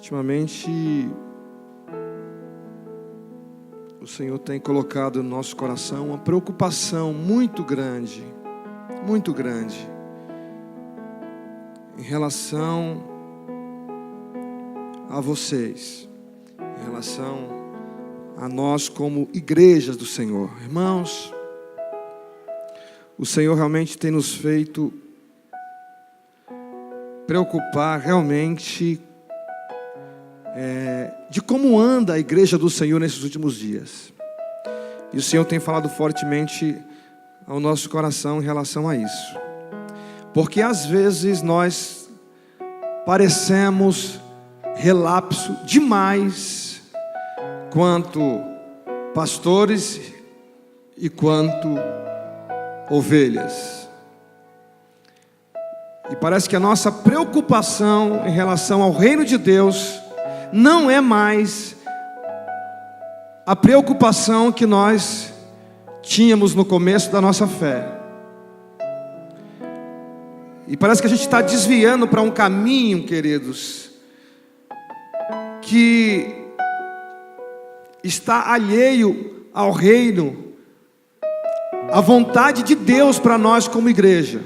Ultimamente, o Senhor tem colocado no nosso coração uma preocupação muito grande, em relação a vocês, em relação a nós como igrejas do Senhor. Irmãos, o Senhor realmente tem nos feito preocupar realmente de como anda a igreja do Senhor nesses últimos dias. E o Senhor tem falado fortemente ao nosso coração em relação a isso. Porque às vezes nós parecemos relapso demais quanto pastores e quanto ovelhas. E parece que a nossa preocupação em relação ao reino de Deus não é mais a preocupação que nós tínhamos no começo da nossa fé. E parece que a gente está desviando para um caminho, queridos, que está alheio ao reino, à vontade de Deus para nós como igreja.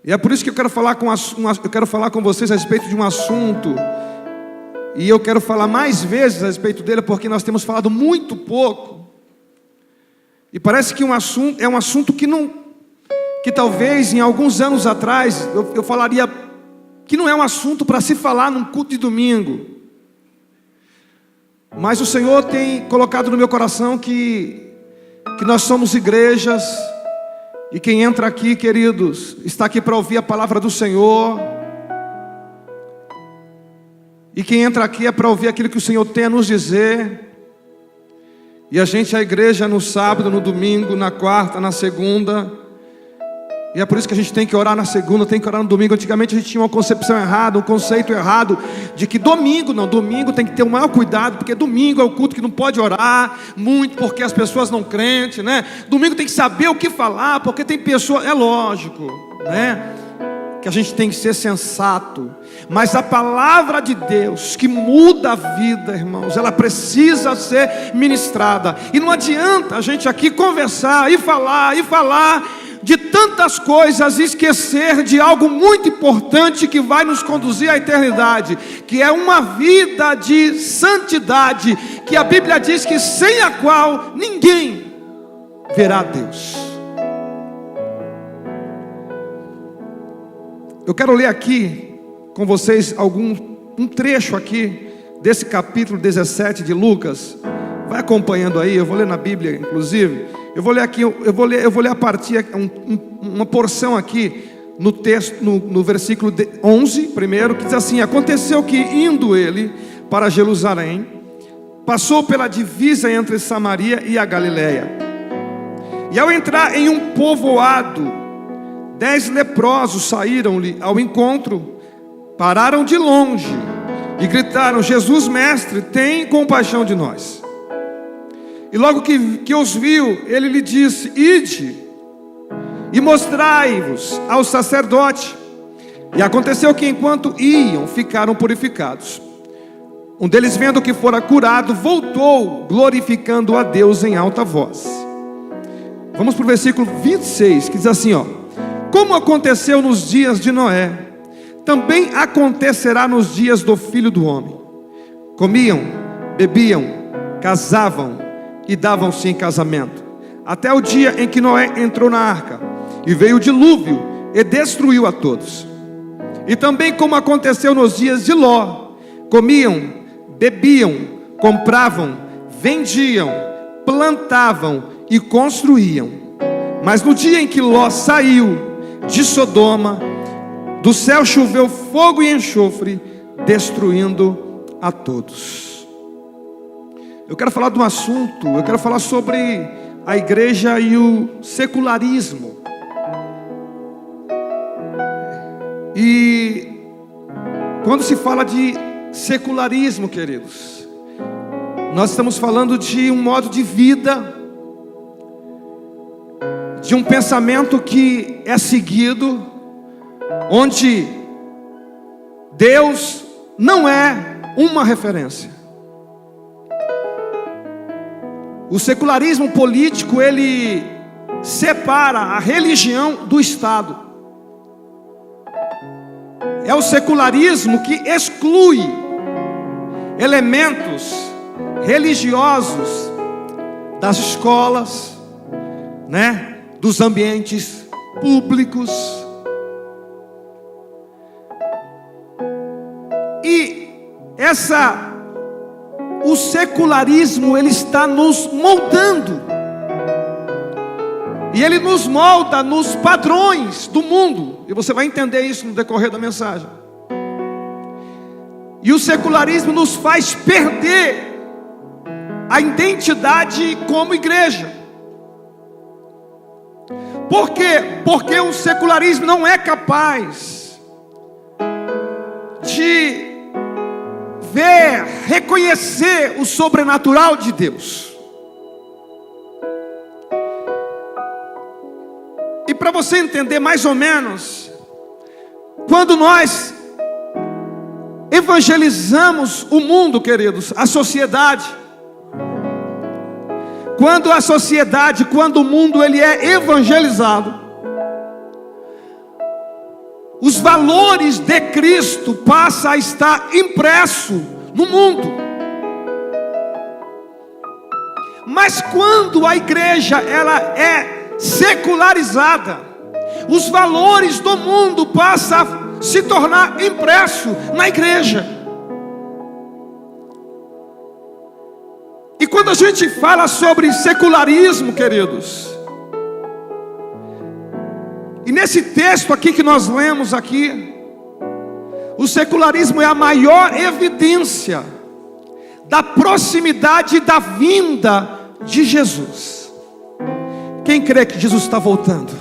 E é por isso que eu quero falar com vocês a respeito de um assunto. E eu quero falar mais vezes a respeito dele, porque nós temos falado muito pouco. E parece que é um assunto que talvez em alguns anos atrás eu falaria que não é um assunto para se falar num culto de domingo. Mas o Senhor tem colocado no meu coração que nós somos igrejas. E quem entra aqui, queridos, está aqui para ouvir a palavra do Senhor. E quem entra aqui é para ouvir aquilo que o Senhor tem a nos dizer. E a gente, a igreja, no sábado, no domingo, na quarta, na segunda. E é por isso que a gente tem que orar na segunda, tem que orar no domingo. Antigamente a gente tinha uma concepção errada, um conceito errado, de que domingo tem que ter o maior cuidado, porque domingo é o culto que não pode orar muito, porque as pessoas não crentes, né? Domingo tem que saber o que falar, porque tem pessoas, é lógico, né? Que a gente tem que ser sensato. Mas a palavra de Deus que muda a vida, irmãos, ela precisa ser ministrada. E não adianta a gente aqui conversar e falar de tantas coisas e esquecer de algo muito importante que vai nos conduzir à eternidade, que é uma vida de santidade, que a Bíblia diz que sem a qual ninguém verá Deus. Eu quero ler aqui com vocês um trecho aqui desse capítulo 17 de Lucas. Vai acompanhando aí, eu vou ler na Bíblia, inclusive. Eu vou ler aqui, eu vou ler a partir uma porção aqui no texto, no versículo 11, primeiro, que diz assim: aconteceu que indo ele para Jerusalém, passou pela divisa entre Samaria e a Galileia. E ao entrar em um povoado, 10 leprosos saíram-lhe ao encontro, pararam de longe e gritaram: Jesus, mestre, tem compaixão de nós. E logo que os viu, ele lhe disse: ide e mostrai-vos ao sacerdote. E aconteceu que enquanto iam, ficaram purificados. Um deles, vendo que fora curado, voltou glorificando a Deus em alta voz. Vamos para o versículo 26, que diz assim, como aconteceu nos dias de Noé, também acontecerá nos dias do Filho do Homem. Comiam, bebiam, casavam e davam-se em casamento, até o dia em que Noé entrou na arca, e veio o dilúvio e destruiu a todos. E também como aconteceu nos dias de Ló, comiam, bebiam, compravam, vendiam, plantavam e construíam. Mas no dia em que Ló saiu de Sodoma, do céu choveu fogo e enxofre, destruindo a todos. Eu quero falar de um assunto, eu quero falar sobre a igreja e o secularismo. E quando se fala de secularismo, queridos, nós estamos falando de um modo de vida, de um pensamento que é seguido, onde Deus não é uma referência. O secularismo político, ele separa a religião do Estado. É o secularismo que exclui elementos religiosos das escolas, né, dos ambientes públicos. E o secularismo, ele está nos moldando. E ele nos molda nos padrões do mundo. E você vai entender isso no decorrer da mensagem. E o secularismo nos faz perder a identidade como igreja. Por quê? Porque o secularismo não é capaz de ver, reconhecer o sobrenatural de Deus. E para você entender mais ou menos, quando nós evangelizamos o mundo, queridos, a sociedade, quando o mundo ele é evangelizado, os valores de Cristo passam a estar impresso no mundo. Mas quando a igreja ela é secularizada, os valores do mundo passam a se tornar impresso na igreja. E quando a gente fala sobre secularismo, queridos, e nesse texto aqui que nós lemos aqui, o secularismo é a maior evidência da proximidade da vinda de Jesus. Quem crê que Jesus está voltando?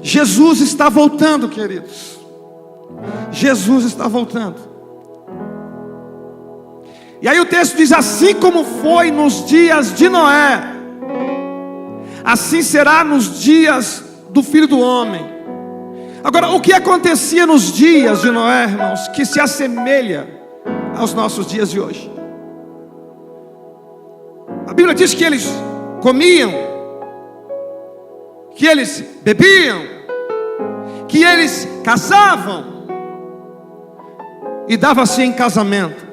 Jesus está voltando, queridos. Jesus está voltando. E aí o texto diz: assim como foi nos dias de Noé, assim será nos dias do Filho do Homem. Agora, o que acontecia nos dias de Noé, irmãos, que se assemelha aos nossos dias de hoje? A Bíblia diz que eles comiam, que eles bebiam, que eles casavam e davam-se em casamento.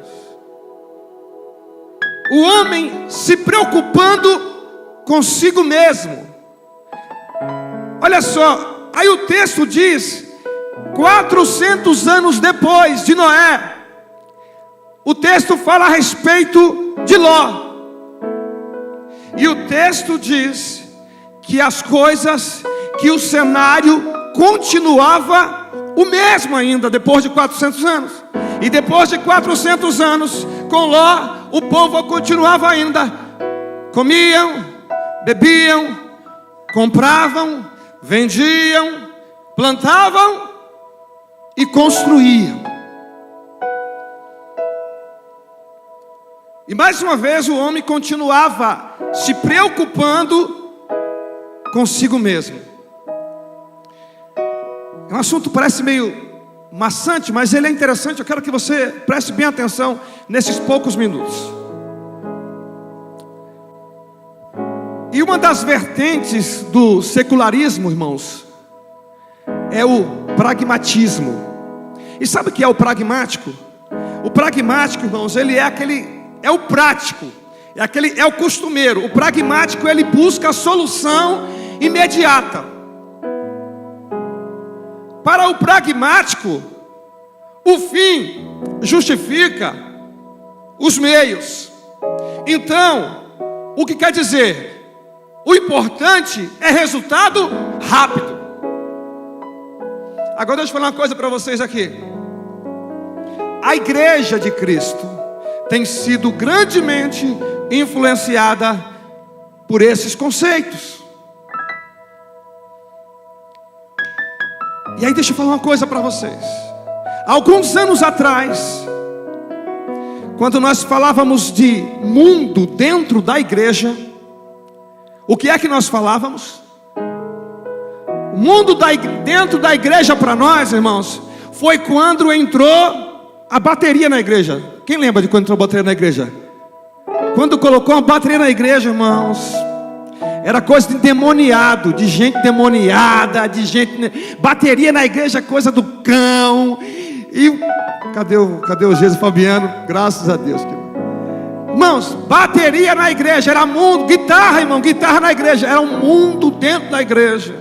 O homem se preocupando consigo mesmo. Olha só, aí o texto diz, 400 anos depois de Noé, o texto fala a respeito de Ló. E o texto diz que as coisas, que o cenário continuava o mesmo ainda depois de 400 anos. E depois de 400 anos, com Ló, o povo continuava ainda. Comiam, bebiam, compravam, vendiam, plantavam e construíam. E mais uma vez o homem continuava se preocupando consigo mesmo. É um assunto que parece meio maçante, mas ele é interessante. Eu quero que você preste bem atenção nesses poucos minutos. E uma das vertentes do secularismo, irmãos, é o pragmatismo. E sabe o que é o pragmático? O pragmático, irmãos, ele é o prático, é o costumeiro. O pragmático, ele busca a solução imediata. Para o pragmático, o fim justifica os meios. Então, o que quer dizer? O importante é resultado rápido. Agora deixa eu falar uma coisa para vocês aqui. A igreja de Cristo tem sido grandemente influenciada por esses conceitos. E aí deixa eu falar uma coisa para vocês. Alguns anos atrás, quando nós falávamos de mundo dentro da igreja, o que é que nós falávamos? O mundo dentro da igreja para nós, irmãos, foi quando entrou a bateria na igreja. Quem lembra de quando entrou a bateria na igreja? Quando colocou a bateria na igreja, irmãos, era coisa de endemoniado, de gente demoniada, de gente... Bateria na igreja, coisa do cão. E cadê o Jesus Fabiano? Graças a Deus, querido. Irmãos, bateria na igreja era mundo. Guitarra, irmão, guitarra na igreja era um mundo dentro da igreja.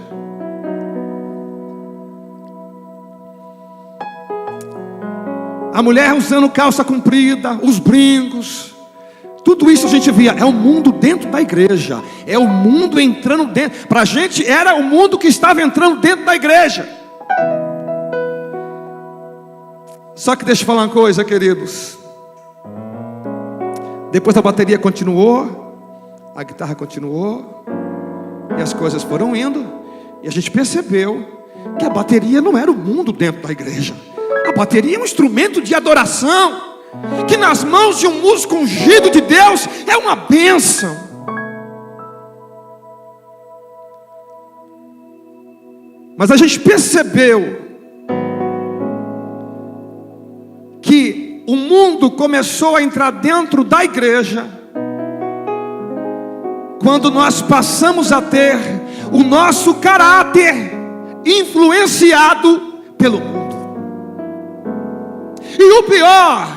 A mulher usando calça comprida, os brincos, tudo isso a gente via. É o mundo dentro da igreja. É o mundo entrando dentro. Para a gente era o mundo que estava entrando dentro da igreja. Só que deixa eu falar uma coisa, queridos. Depois a bateria continuou, a guitarra continuou, e as coisas foram indo, e a gente percebeu que a bateria não era o mundo dentro da igreja. A bateria é um instrumento de adoração, que nas mãos de um músico ungido de Deus é uma bênção. Mas a gente percebeu que o mundo começou a entrar dentro da igreja quando nós passamos a ter o nosso caráter influenciado pelo mundo. E o pior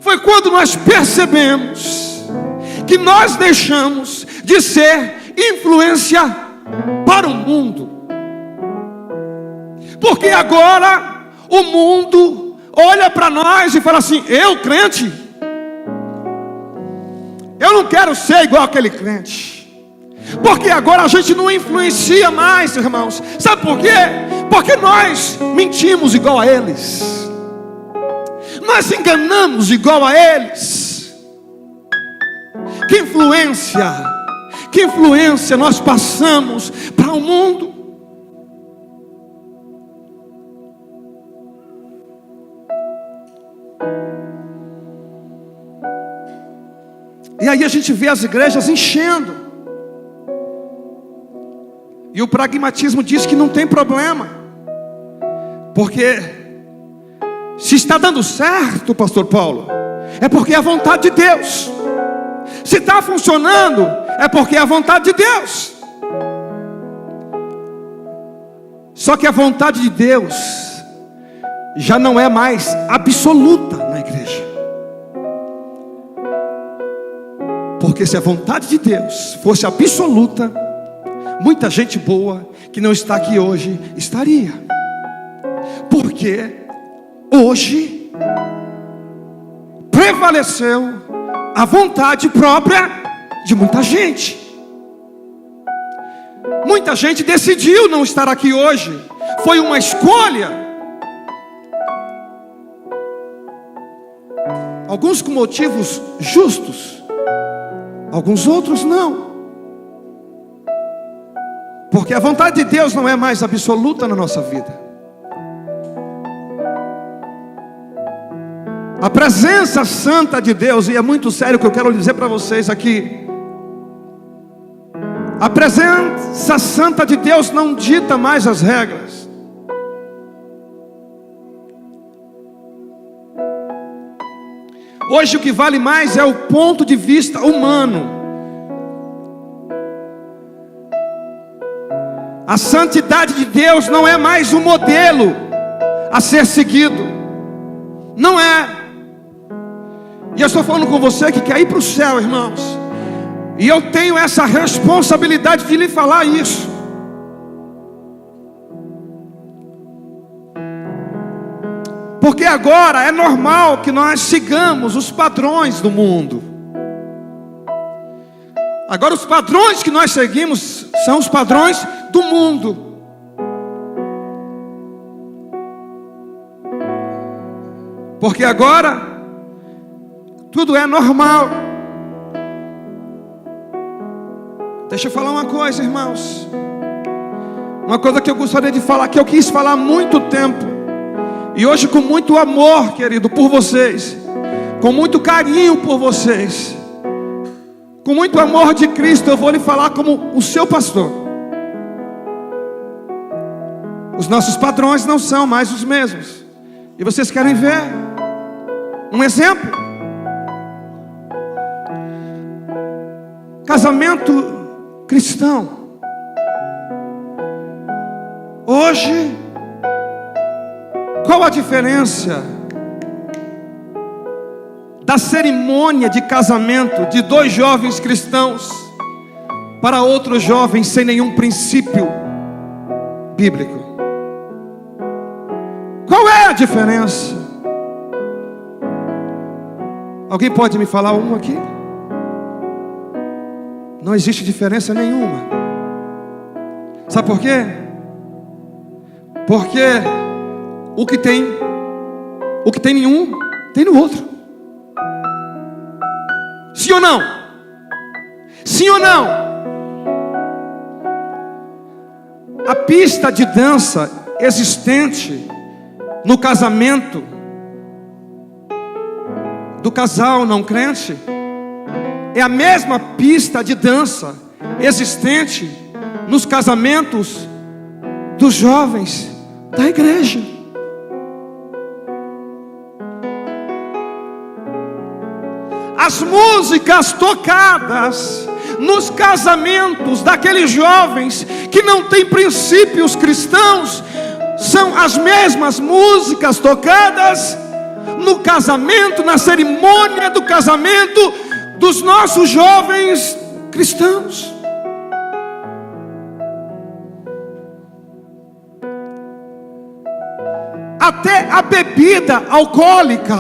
foi quando nós percebemos que nós deixamos de ser influência para o mundo. Porque agora o mundo olha para nós e fala assim: eu crente, eu não quero ser igual aquele crente. Porque agora a gente não influencia mais, irmãos. Sabe por quê? Porque nós mentimos igual a eles, nós enganamos igual a eles. Que influência nós passamos para o mundo. E aí a gente vê as igrejas enchendo, e o pragmatismo diz que não tem problema, porque se está dando certo, pastor Paulo, é porque é a vontade de Deus. Se está funcionando, é porque é a vontade de Deus. Só que a vontade de Deus já não é mais absoluta na igreja. Porque se a vontade de Deus fosse absoluta, muita gente boa que não está aqui hoje estaria. Porque hoje prevaleceu a vontade própria de muita gente. Muita gente decidiu não estar aqui hoje. Foi uma escolha. Alguns com motivos justos, alguns outros não. Porque a vontade de Deus não é mais absoluta na nossa vida. A presença santa de Deus, e é muito sério o que eu quero dizer para vocês aqui. A presença santa de Deus não dita mais as regras. Hoje o que vale mais é o ponto de vista humano. A santidade de Deus não é mais um modelo a ser seguido. Não é. E eu estou falando com você que quer ir para o céu, irmãos. E eu tenho essa responsabilidade de lhe falar isso. Porque agora é normal que nós sigamos os padrões do mundo. Agora os padrões que nós seguimos são os padrões do mundo. Porque agora tudo é normal. Deixa eu falar uma coisa, irmãos. Uma coisa que eu gostaria de falar, que eu quis falar há muito tempo. E hoje com muito amor, querido, por vocês. Com muito carinho por vocês. Com muito amor de Cristo, eu vou lhe falar como o seu pastor. Os nossos padrões não são mais os mesmos. E vocês querem ver? um exemplo. Casamento cristão. Hoje, qual a diferença da cerimônia de casamento de dois jovens cristãos para outros jovens sem nenhum princípio bíblico? Qual é a diferença? Alguém pode me falar um aqui? Não existe diferença nenhuma. Sabe por quê? Porque o que tem em um, tem no outro. Sim ou não? Sim ou não? A pista de dança existente no casamento do casal não crente é a mesma pista de dança existente nos casamentos dos jovens da igreja. As músicas tocadas nos casamentos daqueles jovens que não têm princípios cristãos são as mesmas músicas tocadas no casamento, na cerimônia do casamento dos nossos jovens cristãos. Até a bebida alcoólica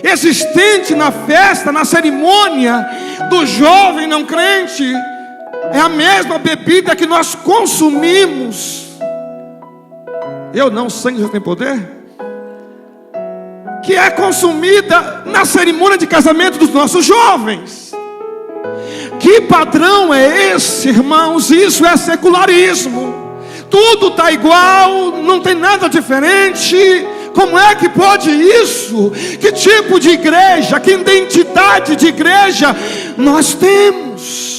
existente na festa, na cerimônia do jovem não crente, é a mesma bebida que nós consumimos. Eu não, sangue já tem poder? Que é consumida na cerimônia de casamento dos nossos jovens. Que padrão é esse, irmãos? Isso é secularismo. Tudo está igual, não tem nada diferente. Como é que pode isso? Que tipo de igreja, que identidade de igreja nós temos?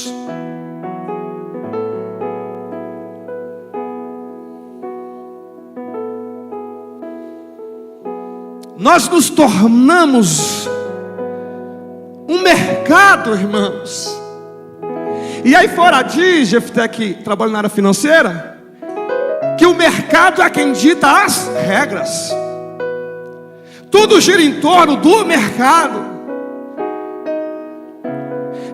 Nós nos tornamos um mercado, irmãos. E aí fora diz, Jefté, que trabalha na área financeira, que o mercado é quem dita as regras. Tudo gira em torno do mercado.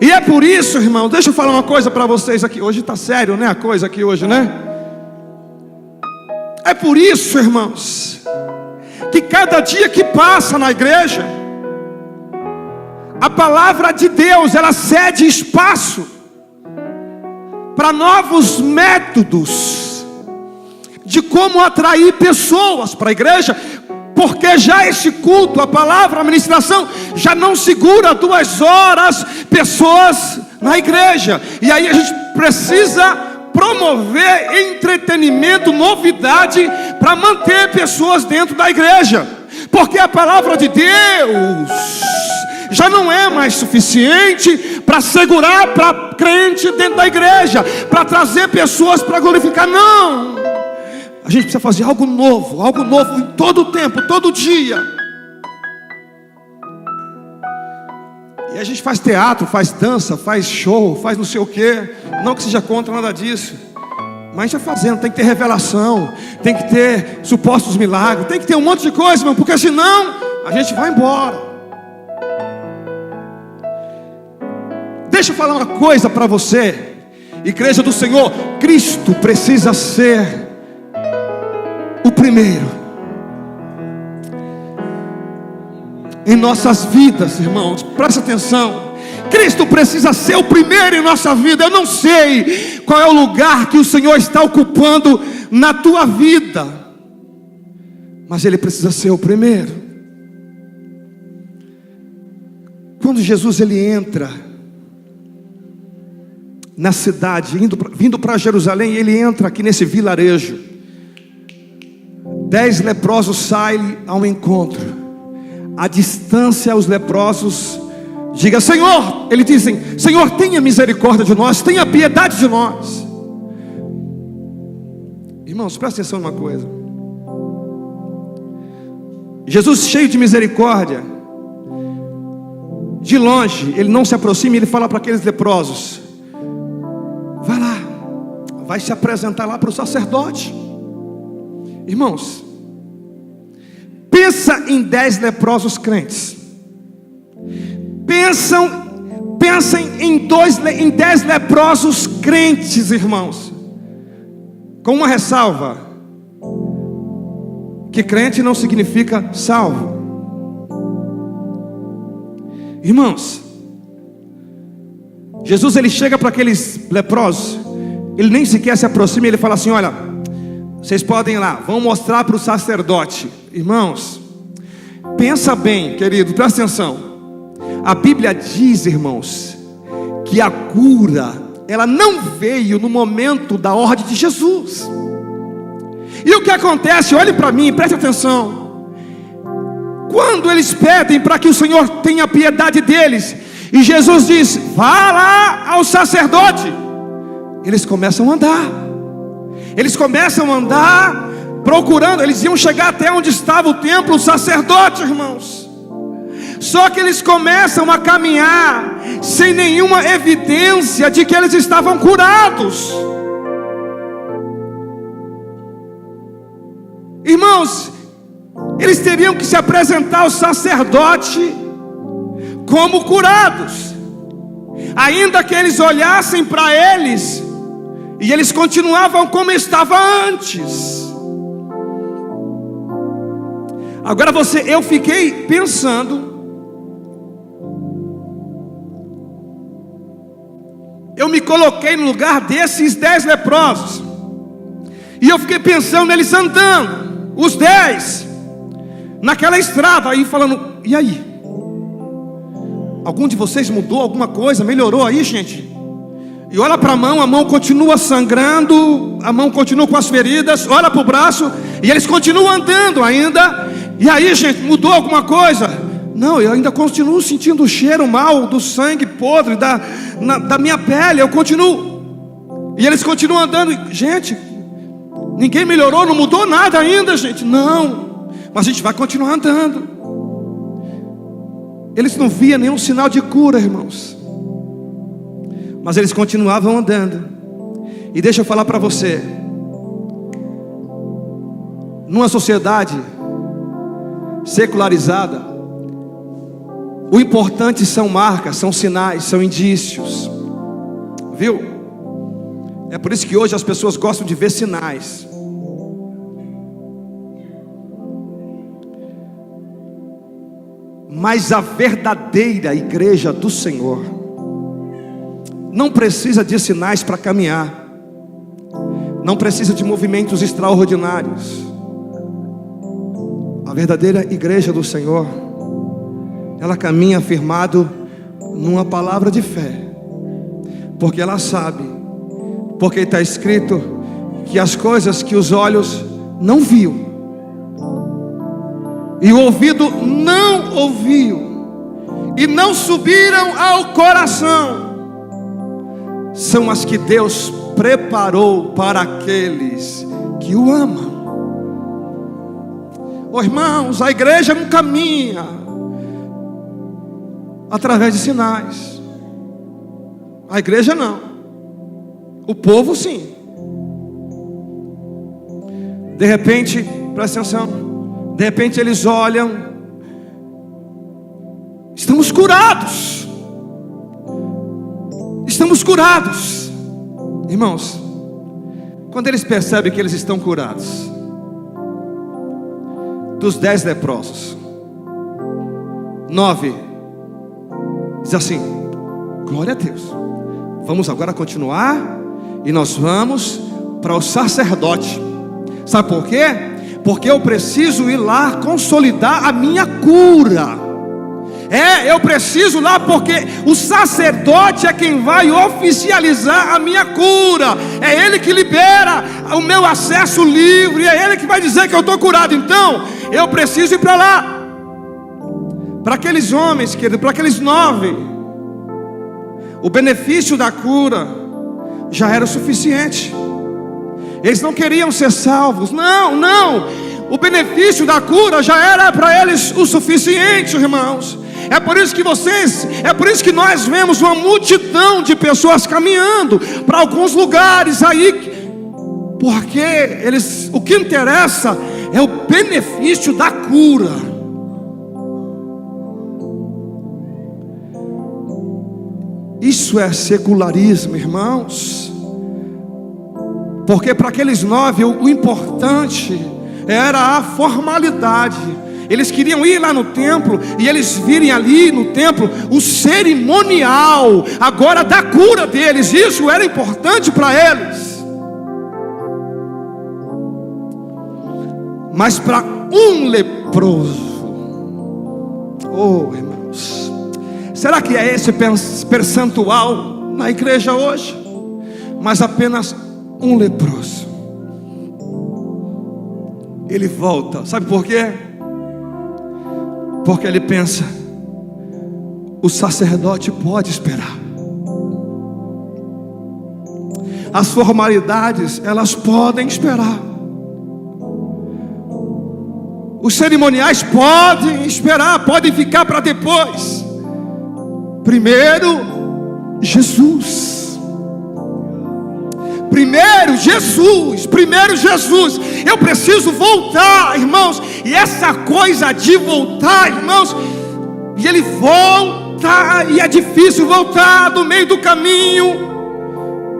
E é por isso, irmão, deixa eu falar uma coisa para vocês aqui. Hoje está sério, né, a coisa aqui hoje, né? É por isso, irmãos, que cada dia que passa na igreja, a palavra de Deus, ela cede espaço para novos métodos de como atrair pessoas para a igreja. Porque já este culto, a palavra, a ministração, já não segura 2 horas pessoas na igreja. E aí a gente precisa promover entretenimento, novidade, para manter pessoas dentro da igreja. Porque a palavra de Deus já não é mais suficiente para segurar para crente dentro da igreja, para trazer pessoas para glorificar. Não! A gente precisa fazer algo novo em todo o tempo, todo dia. E a gente faz teatro, faz dança, faz show, faz não sei o quê. Não que seja contra nada disso, mas a gente está fazendo, tem que ter revelação, tem que ter supostos milagres, tem que ter um monte de coisa, irmão, porque senão a gente vai embora. Deixa eu falar uma coisa para você, igreja do Senhor. Cristo precisa ser o primeiro em nossas vidas, irmãos. Presta atenção. Cristo precisa ser o primeiro em nossa vida. Eu não sei qual é o lugar que o Senhor está ocupando na tua vida, mas Ele precisa ser o primeiro. Quando Jesus ele entra na cidade, vindo para Jerusalém, ele entra aqui nesse vilarejo. 10 leprosos saem ao encontro. À distância, os leprosos diga: Senhor, eles dizem: Senhor, tenha misericórdia de nós, tenha piedade de nós. Irmãos, presta atenção numa coisa. Jesus, cheio de misericórdia, de longe, ele não se aproxima e ele fala para aqueles leprosos: vai lá, vai se apresentar lá para o sacerdote. Irmãos, pensa em 10 leprosos crentes. Pensem em 10 leprosos crentes, irmãos. Com uma ressalva: que crente não significa salvo. Irmãos, Jesus ele chega para aqueles leprosos, ele nem sequer se aproxima, ele fala assim: olha, vocês podem ir lá, vão mostrar para o sacerdote. Irmãos, pensa bem, querido, presta atenção. A Bíblia diz, irmãos, que a cura, ela não veio no momento da ordem de Jesus. E o que acontece? Olhe para mim, preste atenção. Quando eles pedem para que o Senhor tenha piedade deles, e Jesus diz: vá lá ao sacerdote, eles começam a andar. Eles começam a andar procurando. Eles iam chegar até onde estava o templo, o sacerdote, irmãos. Só que eles começam a caminhar sem nenhuma evidência de que eles estavam curados. Irmãos, eles teriam que se apresentar ao sacerdote como curados, ainda que eles olhassem para eles e eles continuavam como estava antes. Agora eu fiquei pensando, eu me coloquei no lugar desses 10 leprosos, e eu fiquei pensando neles andando, os 10, naquela estrada, aí falando: e aí? Algum de vocês mudou alguma coisa? Melhorou aí, gente? E olha para a mão continua sangrando, a mão continua com as feridas, olha para o braço, e eles continuam andando ainda. E aí, gente, mudou alguma coisa? Não, eu ainda continuo sentindo o cheiro mal do sangue podre da minha pele, eu continuo. E eles continuam andando. Gente, ninguém melhorou, não mudou nada ainda, gente. Não, mas a gente vai continuar andando. Eles não viam nenhum sinal de cura, irmãos, mas eles continuavam andando. E deixa eu falar para você, numa sociedade secularizada, o importante são marcas, são sinais, são indícios, viu? É por isso que hoje as pessoas gostam de ver sinais. Mas a verdadeira igreja do Senhor não precisa de sinais para caminhar, não precisa de movimentos extraordinários. A verdadeira igreja do Senhor, ela caminha firmado numa palavra de fé, porque ela sabe, porque está escrito que as coisas que os olhos não viu e o ouvido não ouviu e não subiram ao coração, são as que Deus preparou para aqueles que o amam. Oh, irmãos, a igreja não caminha através de sinais. A igreja não. O povo sim. De repente, presta atenção, de repente eles olham: estamos curados. Estamos curados. Irmãos, quando eles percebem que eles estão curados, dos 10 leprosos, 9 diz assim: glória a Deus, vamos agora continuar, e nós vamos para o sacerdote. Sabe por quê? Porque eu preciso ir lá consolidar a minha cura. Eu preciso lá, porque o sacerdote é quem vai oficializar a minha cura. É ele que libera o meu acesso livre, é ele que vai dizer que eu estou curado. Então, eu preciso ir para lá. Para aqueles homens, querido, para aqueles 9, o benefício da cura já era o suficiente. Eles não queriam ser salvos. Não. O benefício da cura já era para eles o suficiente, irmãos. É por isso que nós vemos uma multidão de pessoas caminhando para alguns lugares aí, porque o que interessa é o benefício da cura. Isso é secularismo, irmãos. Porque para aqueles 9 o importante era a formalidade. Eles queriam ir lá no templo e eles virem ali no templo o cerimonial agora da cura deles. Isso era importante para eles. Mas para um leproso, oh irmãos, será que é esse percentual na igreja hoje? Mas apenas um leproso. Ele volta, sabe por quê? Porque ele pensa: o sacerdote pode esperar. As formalidades, elas podem esperar. Os cerimoniais podem esperar, podem ficar para depois. Primeiro, Jesus. Primeiro Jesus. Eu preciso voltar, irmãos. E essa coisa de voltar, irmãos, e ele volta, e é difícil voltar no meio do caminho.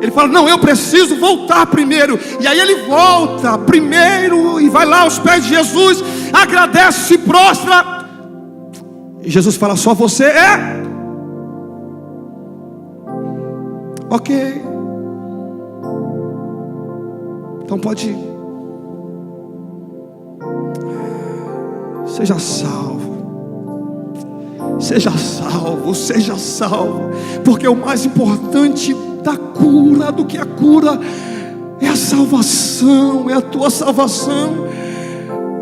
Ele fala: não, eu preciso voltar primeiro. E aí ele volta primeiro e vai lá aos pés de Jesus, agradece, se prostra. E Jesus fala: só você é? Ok, então pode ir. Seja salvo. Seja salvo, seja salvo. Porque o mais importante da cura, do que a cura, é a salvação, é a tua salvação.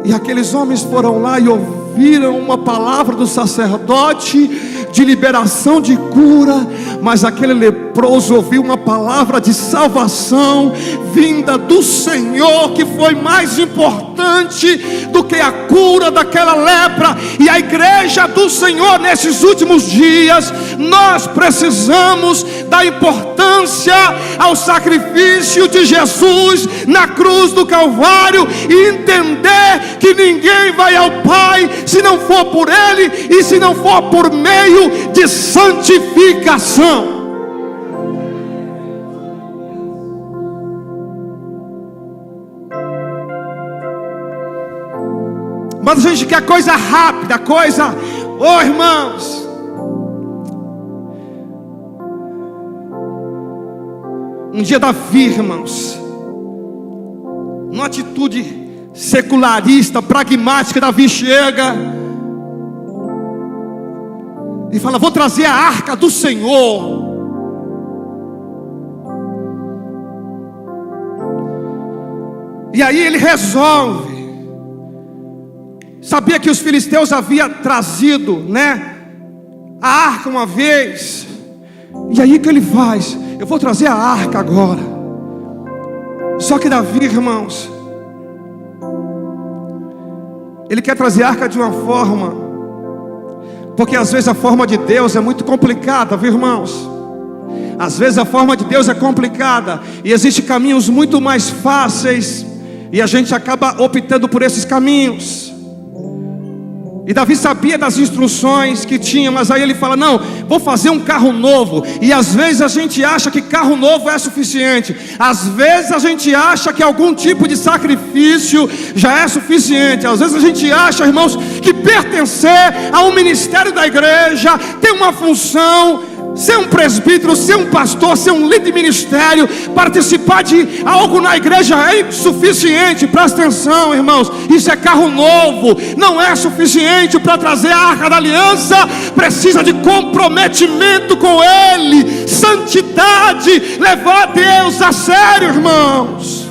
E aqueles homens foram lá e ouviram uma palavra do sacerdote de liberação, de cura. Mas aquele leproso ouviu uma palavra de salvação vinda do Senhor, que foi mais importante do que a cura daquela lepra. E a igreja do Senhor, nesses últimos dias, nós precisamos da importância ao sacrifício de Jesus na cruz do Calvário, e entender que ninguém vai ao Pai se não for por Ele, e se não for por meio de santificação. Mas a gente quer coisa rápida, oh irmãos, um dia Davi, irmãos, numa atitude secularista, pragmática, Davi chega e fala: vou trazer a arca do Senhor. E aí ele resolve. Sabia que os filisteus haviam trazido, a arca uma vez. E aí o que ele faz? Eu vou trazer a arca agora. Só que Davi, irmãos, ele quer trazer a arca de uma forma, porque às vezes a forma de Deus é muito complicada, viu, irmãos? Às vezes a forma de Deus é complicada, e existem caminhos muito mais fáceis, e a gente acaba optando por esses caminhos. E Davi sabia das instruções que tinha, mas aí ele fala: não, vou fazer um carro novo. E às vezes a gente acha que carro novo é suficiente. Às vezes a gente acha que algum tipo de sacrifício já é suficiente. Às vezes a gente acha, irmãos, que pertencer a um ministério da igreja, ter uma função, ser um presbítero, ser um pastor, ser um líder de ministério, participar de algo na igreja é suficiente. Presta atenção, irmãos, isso é carro novo, não é suficiente para trazer a arca da aliança. Precisa de comprometimento com Ele, santidade, levar Deus a sério, irmãos.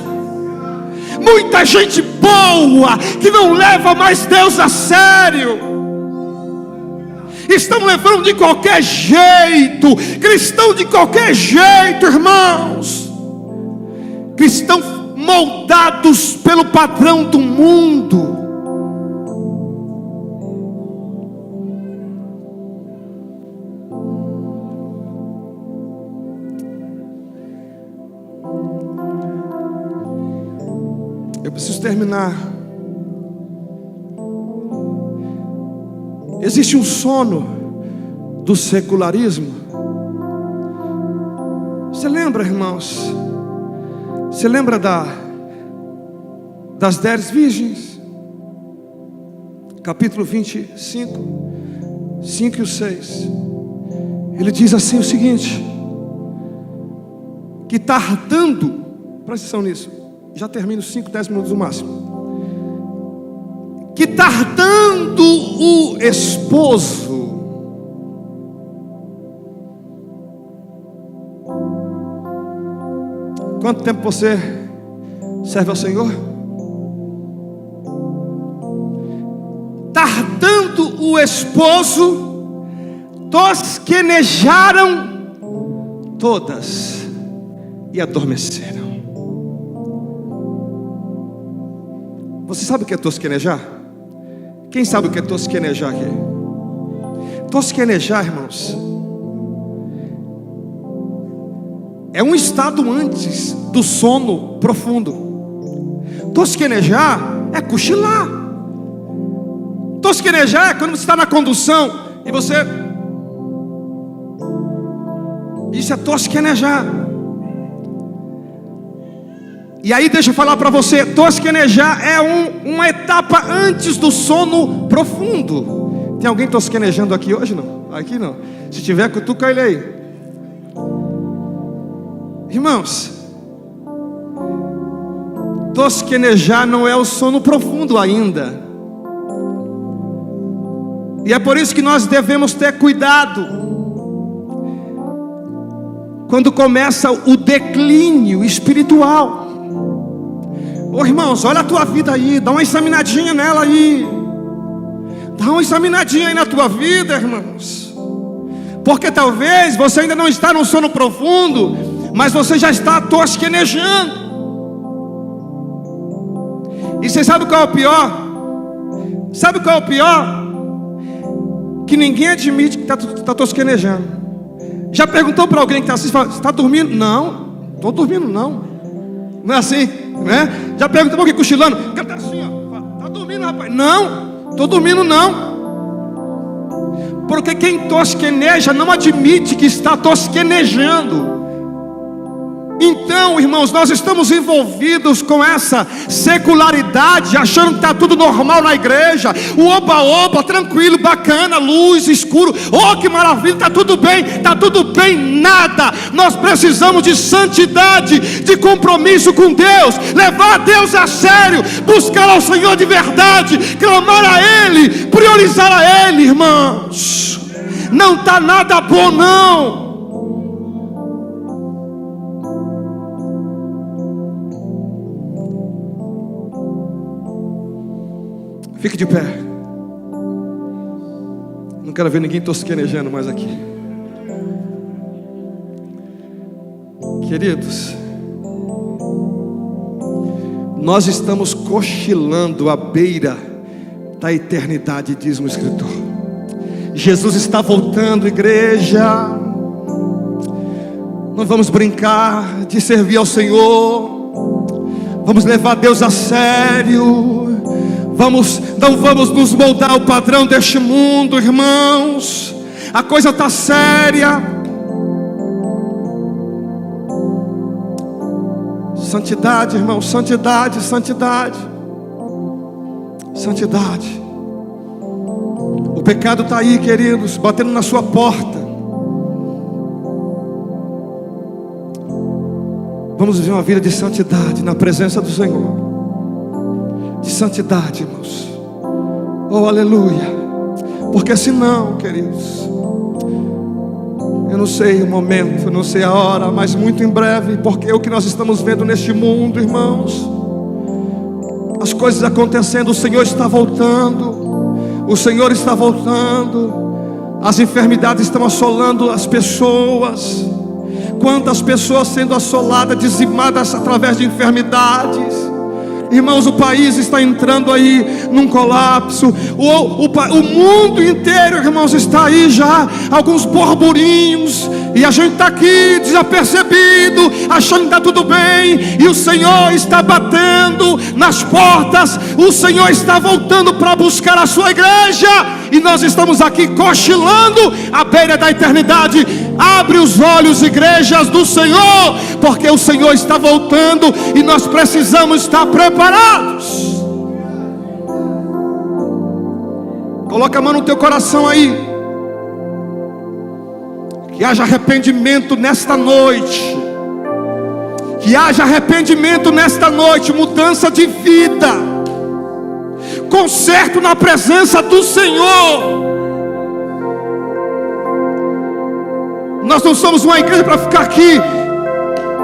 Muita gente boa que não leva mais Deus a sério, estão levando de qualquer jeito, cristão de qualquer jeito, irmãos, cristão moldados pelo padrão do mundo. Eu preciso terminar. Existe um sono do secularismo. Você lembra, irmãos? Você lembra das 10 virgens? Capítulo 25, 5 e 6. Ele diz assim o seguinte: que tardando, presta atenção nisso, já termino 5, 10 minutos no máximo. Que tardando o esposo, quanto tempo você serve ao Senhor? Tardando o esposo, tosquenejaram todas e adormeceram. Você sabe o que é tosquenejar? Quem sabe o que é tosquenejar aqui? Tosquenejar, irmãos, é um estado antes do sono profundo. Tosquenejar é cochilar. Tosquenejar é quando você está na condução e você... Isso é tosquenejar. E aí deixa eu falar para você, tosquenejar é uma etapa antes do sono profundo. Tem alguém tosquenejando aqui hoje? Não? Aqui não. Se tiver, cutuca ele aí. Irmãos, tosquenejar não é o sono profundo ainda. E é por isso que nós devemos ter cuidado quando começa o declínio espiritual. Ô irmãos, olha a tua vida aí, dá uma examinadinha nela aí. Dá uma examinadinha aí na tua vida, irmãos. Porque talvez você ainda não está no sono profundo, mas você já está tosquenejando. E você sabe qual é o pior? Sabe qual é o pior? Que ninguém admite que está tosquenejando. Já perguntou para alguém que está assistindo, está dormindo? Não, estou dormindo não. Não é assim, né? Já perguntou para alguém cochilando? Está assim, ó, está dormindo, rapaz? Não, estou dormindo não. Porque quem tosqueneja não admite que está tosquenejando. Então, irmãos, nós estamos envolvidos com essa secularidade, achando que está tudo normal na igreja. O oba-oba, tranquilo, bacana, luz, escuro. Oh, que maravilha, está tudo bem, nada. Nós precisamos de santidade, de compromisso com Deus, levar a Deus a sério, buscar ao Senhor de verdade, clamar a Ele, priorizar a Ele, irmãos. Não está nada bom não. Fique de pé. Não quero ver ninguém tosquenejando mais aqui. Queridos, nós estamos cochilando à beira da eternidade, diz o escritor. Jesus está voltando, igreja. Não vamos brincar de servir ao Senhor. Vamos levar Deus a sério. Não vamos nos moldar ao padrão deste mundo, irmãos. A coisa está séria. Santidade, irmãos, santidade, santidade. Santidade. O pecado está aí, queridos, batendo na sua porta. Vamos viver uma vida de santidade na presença do Senhor. De santidade, irmãos. Oh, aleluia. Porque senão, queridos, eu não sei o momento, eu não sei a hora, mas muito em breve, porque é o que nós estamos vendo neste mundo, irmãos. As coisas acontecendo, o Senhor está voltando. O Senhor está voltando. As enfermidades estão assolando as pessoas. Quantas pessoas sendo assoladas, dizimadas através de enfermidades. Irmãos, o país está entrando aí num colapso. O mundo inteiro, irmãos, está aí já, alguns burburinhos, e a gente está aqui desapercebido, achando que está tudo bem, e o Senhor está batendo nas portas. O Senhor está voltando para buscar a sua igreja, e nós estamos aqui cochilando à beira da eternidade. Abre os olhos, igrejas do Senhor, porque o Senhor está voltando e nós precisamos estar preparados. Coloca a mão no teu coração aí. Que haja arrependimento nesta noite. Que haja arrependimento nesta noite, mudança de vida, conserto na presença do Senhor. Nós não somos uma igreja para ficar aqui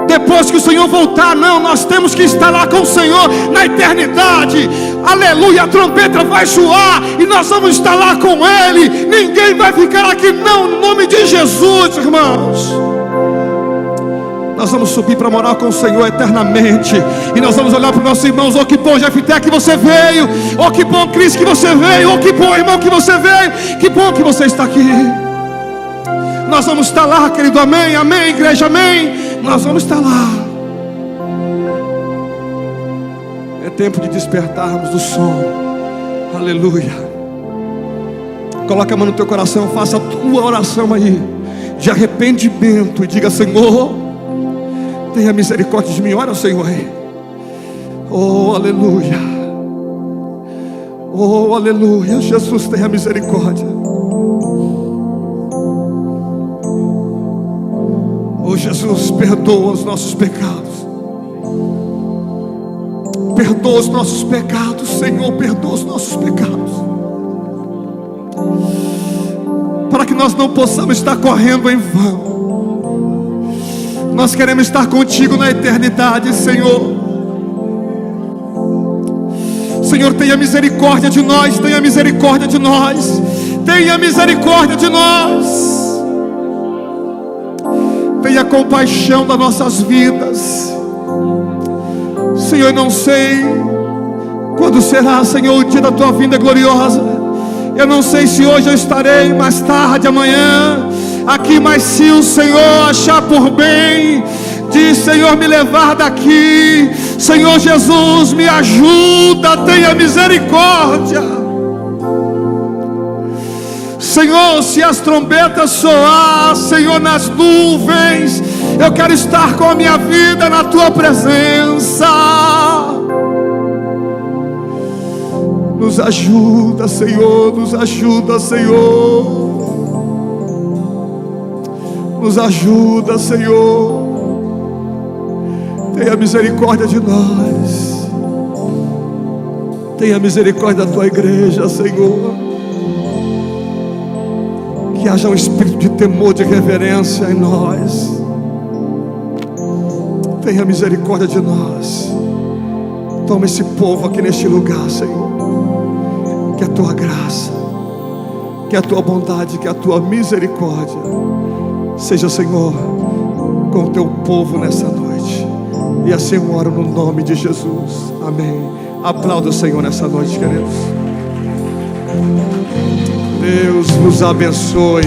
depois que o Senhor voltar. Não, nós temos que estar lá com o Senhor na eternidade. Aleluia, a trombeta vai soar e nós vamos estar lá com Ele. Ninguém vai ficar aqui não, em nome de Jesus, irmãos. Nós vamos subir para morar com o Senhor eternamente. E nós vamos olhar para os nossos irmãos. Oh, que bom, Jefté, que você veio. Oh, que bom, Cris, que você veio. Oh, que bom, irmão, que você veio. Que bom que você está aqui. Nós vamos estar lá, querido, amém, amém, igreja, amém. Nós vamos estar lá. É tempo de despertarmos do sono. Aleluia. Coloca a mão no teu coração, faça a tua oração aí de arrependimento e diga: Senhor, tenha misericórdia de mim. Ora, Senhor aí. Oh, aleluia. Oh, aleluia. Jesus, tenha misericórdia. Oh, Jesus, perdoa os nossos pecados. Perdoa os nossos pecados, Senhor, perdoa os nossos pecados, para que nós não possamos estar correndo em vão. Nós queremos estar contigo na eternidade, Senhor. Senhor, tenha misericórdia de nós, tenha misericórdia de nós, tenha misericórdia de nós. Tenha compaixão das nossas vidas. Senhor, eu não sei quando será, Senhor, o dia da tua vinda gloriosa. Eu não sei se hoje eu estarei, mais tarde, amanhã aqui, mas se o Senhor achar por bem de, Senhor, me levar daqui, Senhor Jesus, me ajuda, tenha misericórdia. Senhor, se as trombetas soar, Senhor, nas nuvens, eu quero estar com a minha vida na tua presença. Nos ajuda, Senhor, nos ajuda, Senhor. Nos ajuda, Senhor. Tenha misericórdia de nós. Tenha misericórdia da tua igreja, Senhor. Que haja um espírito de temor, de reverência em nós. Tenha misericórdia de nós. Toma esse povo aqui neste lugar, Senhor. Que a tua graça, que a tua bondade, que a tua misericórdia seja, Senhor, com o teu povo nessa noite. E assim eu oro no nome de Jesus, amém. Aplauda o Senhor nessa noite, queridos. Deus nos abençoe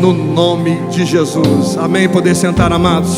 no nome de Jesus, amém. Poder sentar, amados.